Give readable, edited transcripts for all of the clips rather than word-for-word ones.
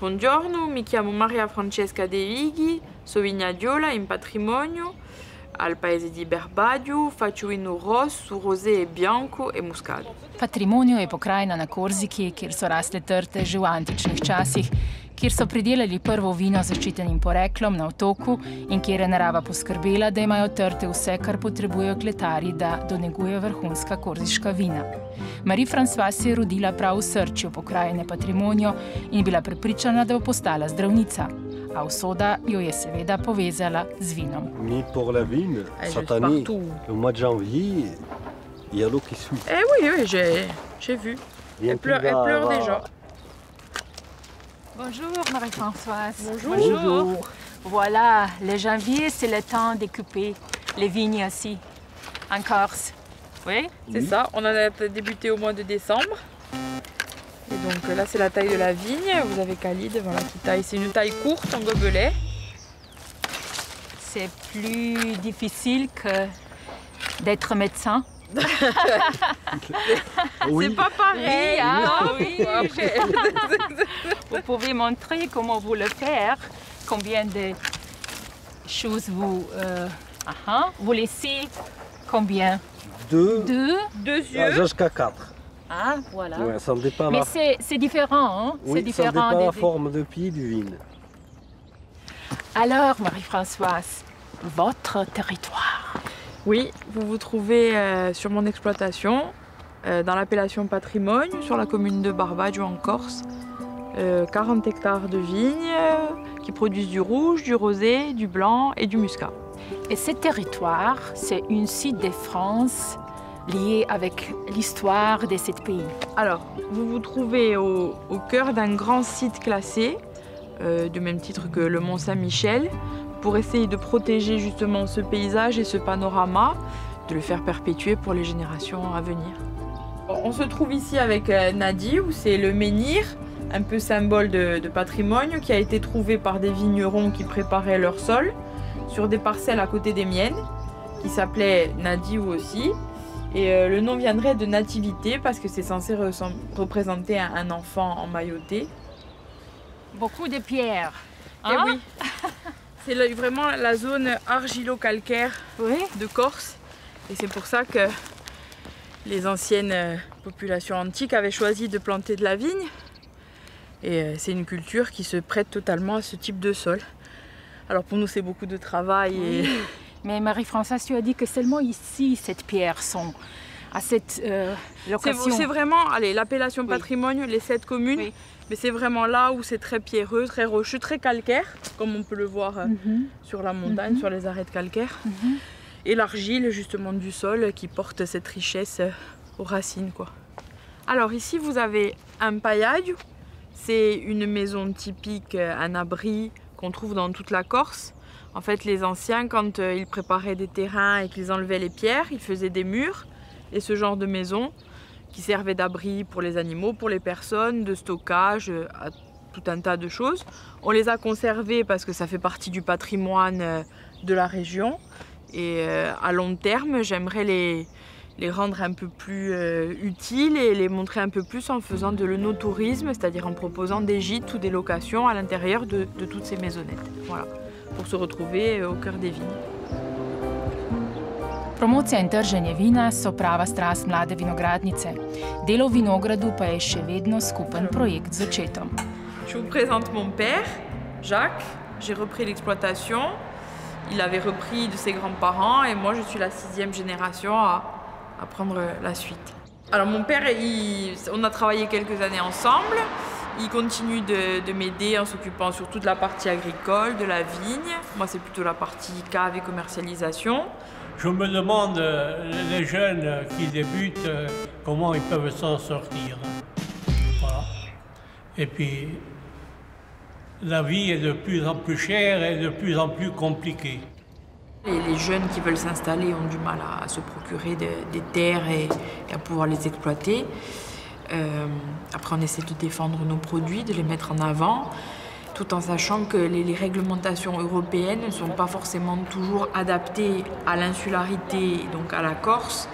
Buongiorno, mi chiamo Maria Francesca De Vighi, sono vignaiuola in patrimonio al paese di Barbadio, faccio vino rosso, rosé e bianco e muscato. Patrimonio je pokrajina na Korziki, kjer so rasle trte že v antičnih časih, kjer so pridelali prvo vino z zaščitenim poreklom na otoku in kjer je narava poskrbela, da imajo trte vse, kar potrebujejo kletarji, da donegujejo vrhunska korziška vina. Marie-Françoise se je rodila prav v srčju pokrajine Patrimonio in je bila prepričana, da bo postala zdravnica. A usoda jo je seveda povezala z vinom. Mais pour la vigne, cette année, au mois de janvier, il y a l'eau qui suit. Eh oui, j'ai vu. Elle pleure déjà. Bonjour Marie-Françoise. Bonjour. Voilà, le janvier, c'est le temps de couper les vignes aussi, en Corse. Oui? C'est ça, on en a débuté au mois de décembre. Et donc là, c'est la taille de la vigne. Vous avez Khalid, voilà, qui taille. C'est une taille courte en gobelet. C'est plus difficile que d'être médecin. Oui. C'est pas pareil, hein? Oui. Vous pouvez montrer comment vous le faire, combien de choses vous laissez, combien? Deux yeux. jusqu'à 4. Ah, voilà. Ouais, ça dépend. Mais c'est différent, hein? Oui, C'est différent ça dépend la forme de pied du vigne. Alors, Marie-Françoise, votre territoire. Oui, vous vous trouvez sur mon exploitation, dans l'appellation Patrimonio, sur la commune de Barbadio en Corse. 40 hectares de vignes qui produisent du rouge, du rosé, du blanc et du muscat. Et ce territoire, c'est une site de France liée avec l'histoire de ce pays. Alors, vous vous trouvez au cœur d'un grand site classé, du même titre que le Mont Saint-Michel, pour essayer de protéger justement ce paysage et ce panorama, de le faire perpétuer pour les générations à venir. On se trouve ici avec Nadi, où c'est le menhir, un peu symbole de patrimoine, qui a été trouvé par des vignerons qui préparaient leur sol sur des parcelles à côté des miennes, qui s'appelaient Nadi aussi. Et le nom viendrait de nativité parce que c'est censé représenter un enfant emmailloté. Beaucoup de pierres. Et oui, c'est vraiment la zone argilo-calcaire de Corse. Et c'est pour ça que les anciennes populations antiques avaient choisi de planter de la vigne. Et c'est une culture qui se prête totalement à ce type de sol. Alors pour nous, c'est beaucoup de travail. Et... Mais Marie-Françoise, tu as dit que seulement ici, cette pierre sont à cette location. C'est vraiment, l'appellation patrimoine, les 7 communes, mais c'est vraiment là où c'est très pierreux, très rocheux, très calcaire, comme on peut le voir sur la montagne, sur les arêtes calcaires. Et l'argile, justement, du sol qui porte cette richesse aux racines, quoi. Alors ici, vous avez un palladio. C'est une maison typique, un abri qu'on trouve dans toute la Corse. En fait, les anciens, quand ils préparaient des terrains et qu'ils enlevaient les pierres, ils faisaient des murs et ce genre de maison qui servait d'abri pour les animaux, pour les personnes, de stockage, à tout un tas de choses. On les a conservés parce que ça fait partie du patrimoine de la région. Et à long terme, j'aimerais les rendre un peu plus utiles et les montrer un peu plus en faisant de l'œnotourisme, c'est-à-dire en proposant des gîtes ou des locations à l'intérieur de toutes ces maisonnettes. Voilà, pour se retrouver au cœur des vignes. Promocija in trženje vina so prava strast mlade vinogradnice. Delo v vinogradu pa je še vedno skupen projekt z očetom. Je vous présente mon père, Jacques. J'ai repris l'exploitation. Il avait repris de ses grands-parents et moi je suis la 6e génération à prendre la suite. Alors mon père, on a travaillé quelques années ensemble. Il continue de m'aider en s'occupant surtout de la partie agricole, de la vigne. Moi c'est plutôt la partie cave et commercialisation. Je me demande, les jeunes qui débutent, comment ils peuvent s'en sortir. Voilà. Et puis, la vie est de plus en plus chère et de plus en plus compliquée. Les jeunes qui veulent s'installer ont du mal à se procurer des terres et à pouvoir les exploiter. Après, on essaie de défendre nos produits, de les mettre en avant, tout en sachant que les réglementations européennes ne sont pas forcément toujours adaptées à l'insularité, donc à la Corse.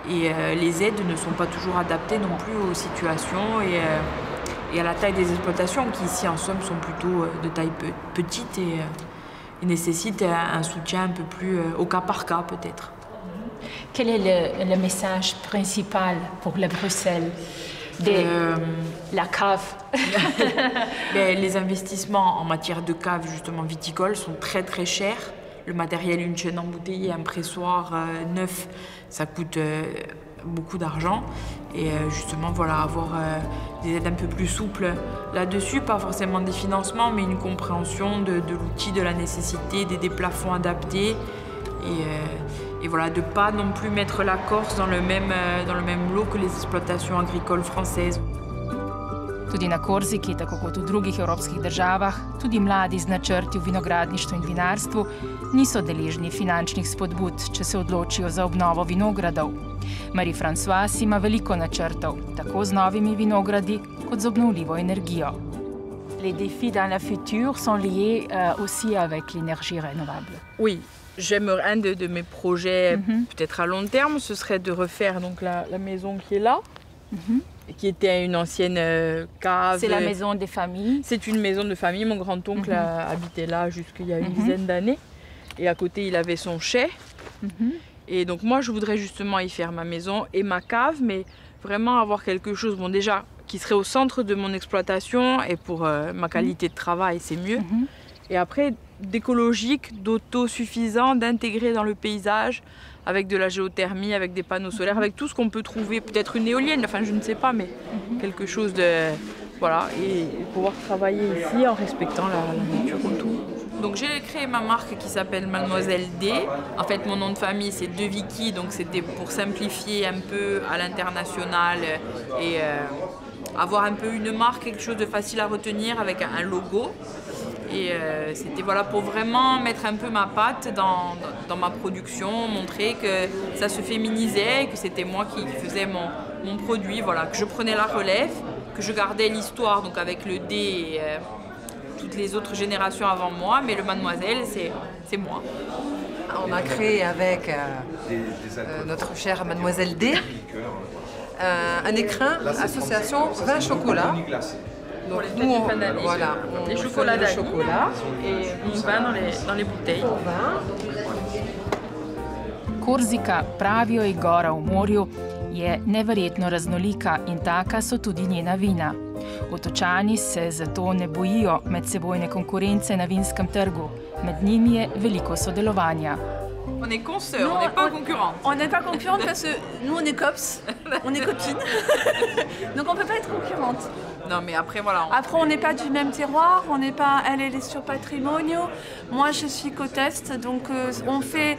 Et les aides ne sont pas toujours adaptées non plus aux situations et à la taille des exploitations qui ici en somme sont plutôt de taille petite et nécessitent un soutien un peu plus au cas par cas peut-être. Quel est le message principal pour la Bruxelles la cave? Les investissements en matière de cave justement viticole sont très très chers. Le matériel, une chaîne embouteillée, un pressoir neuf, ça coûte beaucoup d'argent. Et justement, voilà, avoir des aides un peu plus souples là-dessus, pas forcément des financements, mais une compréhension de l'outil, de la nécessité, des plafonds adaptés. Et voilà, de ne pas non plus mettre la Corse dans le même lot que les exploitations agricoles françaises. Tudi na Korziki, tako kot v drugih evropskih državah, tudi mladi z načrti v vinogradništvu in vinarstvu niso deležni finančnih spodbud, če se odločijo za obnovo vinogradov. Marie-Françoise ima veliko načrtov, tako z novimi vinogradi kot z obnovljivo energijo. Les défis dans le futur sont liés aussi avec l'énergie renouvelable. Oui. Un de mes projets, peut-être à long terme, ce serait de refaire donc, la maison qui est là, qui était une ancienne cave. C'est la maison des familles? C'est une maison de famille. Mon grand-oncle habitait là jusqu'il y a une dizaine d'années. Et à côté, il avait son chai. Et donc moi, je voudrais justement y faire ma maison et ma cave, mais vraiment avoir quelque chose, bon déjà, qui serait au centre de mon exploitation et pour ma qualité de travail, c'est mieux. Et après, d'écologique, d'autosuffisant, d'intégrer dans le paysage avec de la géothermie, avec des panneaux solaires, avec tout ce qu'on peut trouver, peut-être une éolienne, enfin je ne sais pas, mais quelque chose de... Voilà, et pouvoir travailler ici en respectant la nature autour. Donc j'ai créé ma marque qui s'appelle Mademoiselle D. En fait, mon nom de famille c'est De Vicky, donc c'était pour simplifier un peu à l'international et avoir un peu une marque, quelque chose de facile à retenir avec un logo. Et c'était voilà, pour vraiment mettre un peu ma patte dans ma production, montrer que ça se féminisait, que c'était moi qui faisais mon produit, voilà, que je prenais la relève, que je gardais l'histoire donc avec le D et toutes les autres générations avant moi, mais le Mademoiselle, c'est moi. On a créé avec notre chère Mademoiselle D un écrin, association vin chocolat. Donc nous, les chocolats d'Ali et on vin dans les bouteilles. Korzika, pravijo ji gora v morju, je neverjetno raznolika in taka so tudi njena vina. Otočani se zato ne bojijo medsebojne konkurence na vinskem trgu. Med njimi je veliko sodelovanja. On est consoeurs, on n'est pas concurrentes. On n'est pas concurrentes parce que nous on est cops, on est copines, donc on ne peut pas être concurrentes. Non mais après voilà. Après on n'est pas du même terroir, on n'est pas, elle est sur Patrimonio, moi je suis Côte Est, donc on fait,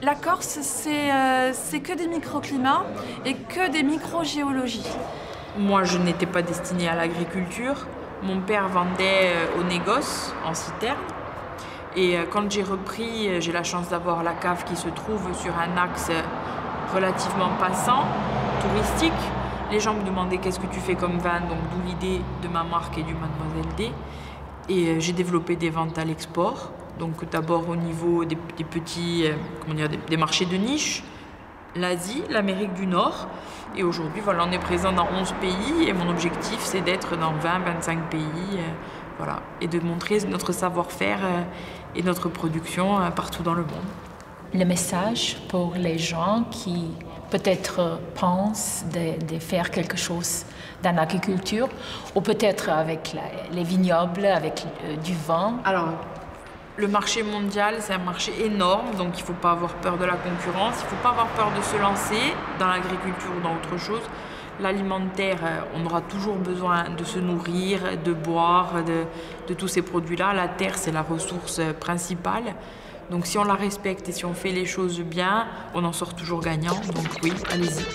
la Corse c'est que des microclimats et que des microgéologies. Moi je n'étais pas destinée à l'agriculture, mon père vendait au négoce en citerne. Et quand j'ai repris, j'ai la chance d'avoir la cave qui se trouve sur un axe relativement passant, touristique. Les gens me demandaient qu'est-ce que tu fais comme vin, donc d'où l'idée de ma marque et du Mademoiselle D. Et j'ai développé des ventes à l'export, donc d'abord au niveau des petits, comment dire, des marchés de niche, l'Asie, l'Amérique du Nord. Et aujourd'hui, voilà, on est présent dans 11 pays et mon objectif, c'est d'être dans 20-25 pays. Voilà, et de montrer notre savoir-faire et notre production partout dans le monde. Le message pour les gens qui peut-être pensent de faire quelque chose dans l'agriculture ou peut-être avec les vignobles, avec du vin. Alors, le marché mondial, c'est un marché énorme, donc il ne faut pas avoir peur de la concurrence, il ne faut pas avoir peur de se lancer dans l'agriculture ou dans autre chose. L'alimentaire, on aura toujours besoin de se nourrir, de boire, de tous ces produits-là. La terre, c'est la ressource principale. Donc si on la respecte et si on fait les choses bien, on en sort toujours gagnant. Donc oui, allez-y.